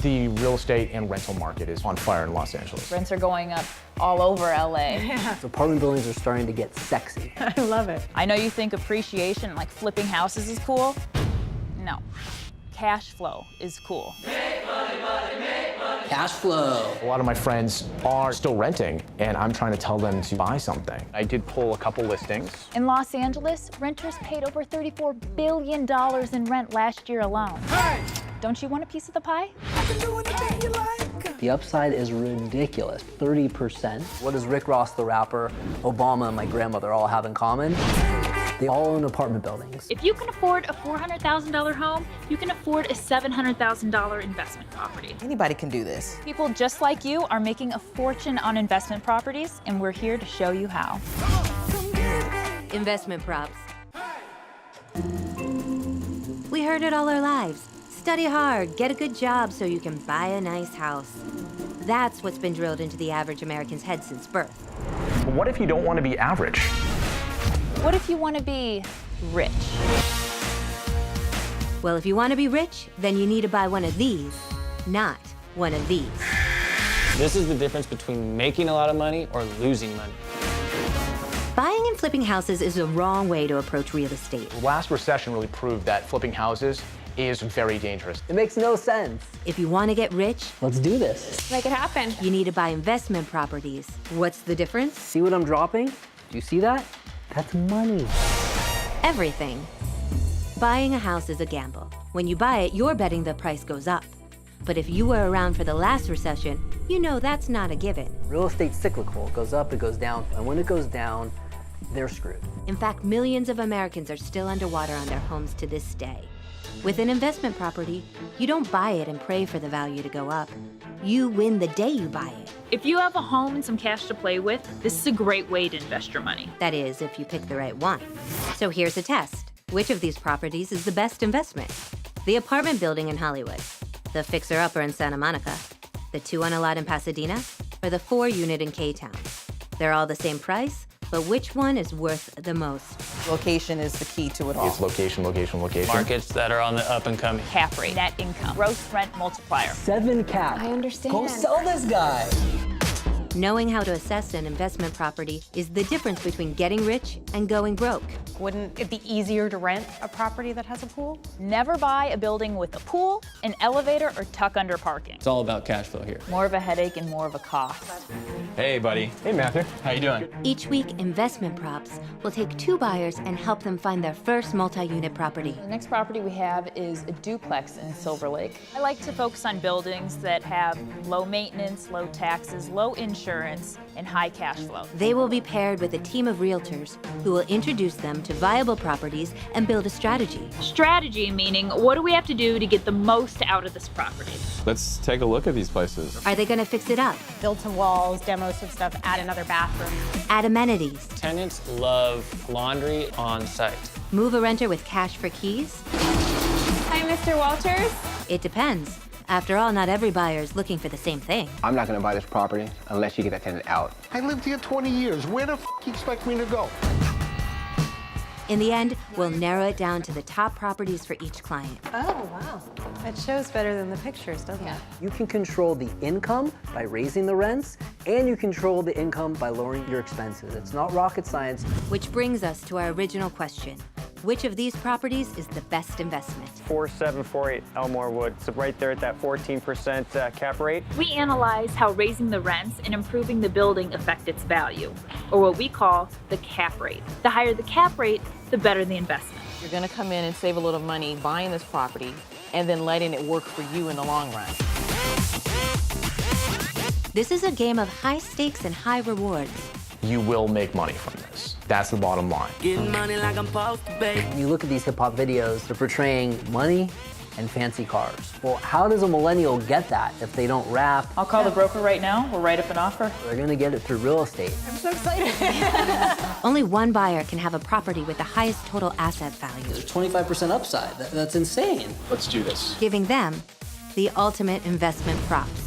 The real estate and rental market is on fire in Los Angeles. Rents are going up all over LA. So apartment buildings are starting to get sexy. I love it. I know you think appreciation, like flipping houses, is cool. No. Cash flow is cool. Cash flow. A lot of my friends are still renting, and I'm trying to tell them to buy something. I did pull a couple listings. In Los Angeles, renters paid over $34 billion in rent last year alone. Hey! Don't you want a piece of the pie? The upside is ridiculous, 30%. What does Rick Ross, the rapper, Obama, and my grandmother all have in common? They all own apartment buildings. If you can afford a $400,000 home, you can afford a $700,000 investment property. Anybody can do this. People just like you are making a fortune on investment properties, and we're here to show you how. Investment props. We heard it all our lives. Study hard, get a good job so you can buy a nice house. That's what's been drilled into the average American's head since birth. But what if you don't want to be average? What if you want to be rich? Well, if you want to be rich, then you need to buy one of these, not one of these. This is the difference between making a lot of money or losing money. Buying and flipping houses is the wrong way to approach real estate. The last recession really proved that flipping houses is very dangerous. It makes no sense. If you want to get rich, Let's do this. Make it happen. you need to buy investment properties. What's the difference? See what I'm dropping? Do you see that? That's money. Everything. Buying a house is a gamble. When you buy it, you're betting the price goes up. But if you were around for the last recession, you know that's not a given. Real estate's cyclical. It goes up, it goes down. And when it goes down, they're screwed. In fact, millions of Americans are still underwater on their homes to this day. With an investment property, you don't buy it and pray for the value to go up. You win the day you buy it. If you have a home and some cash to play with, this is a great way to invest your money. That is, if you pick the right one. So here's a test. Which of these properties is the best investment? The apartment building in Hollywood, the fixer-upper in Santa Monica, the 2 on a lot in Pasadena, or the 4-unit in K-Town? They're all the same price, but which one is worth the most? Location is the key to it all. It's location, location, location. Markets that are on the up and coming. Cap rate, net income, gross rent multiplier. 7 cap. I understand. Go sell this guy. Knowing how to assess an investment property is the difference between getting rich and going broke. Wouldn't it be easier to rent a property that has a pool? Never buy a building with a pool, an elevator, or tuck under parking. It's all about cash flow here. More of a headache and more of a cost. Hey, buddy. Hey, Matthew. How you doing? Each week, Investment Props will take 2 buyers and help them find their first multi-unit property. The next property we have is a duplex in Silver Lake. I like to focus on buildings that have low maintenance, low taxes, low insurance, and high cash flow. They will be paired with a team of realtors who will introduce them to viable properties and build a strategy. Strategy meaning, what do we have to do to get the most out of this property? Let's take a look at these places. Are they going to fix it up? Build some walls, demo some stuff, add another bathroom. Add amenities? Tenants love laundry on site. Move a renter with cash for keys? Hi, Mr. Walters. It depends. After all, not every buyer is looking for the same thing. I'm not gonna buy this property unless you get that tenant out. I lived here 20 years. Where the f you expect me to go? In the end, we'll narrow it down to the top properties for each client. Oh, wow. It shows better than the pictures, doesn't it? You can control the income by raising the rents, and you control the income by lowering your expenses. It's not rocket science. Which brings us to our original question. Which of these properties is the best investment? 4748 Elmore Wood. So right there at that 14% cap rate. We analyze how raising the rents and improving the building affect its value, or what we call the cap rate. The higher the cap rate, the better the investment. You're gonna come in and save a little money buying this property and then letting it work for you in the long run. This is a game of high stakes and high rewards. You will make money from this. That's the bottom line. When you look at these hip-hop videos, they're portraying money and fancy cars. Well, how does a millennial get that if they don't rap? I'll call the broker right now. We'll write up an offer. They're gonna get it through real estate. I'm so excited. Only one buyer can have a property with the highest total asset value, There's 25% upside. That's insane. Let's do this. giving them the ultimate investment props.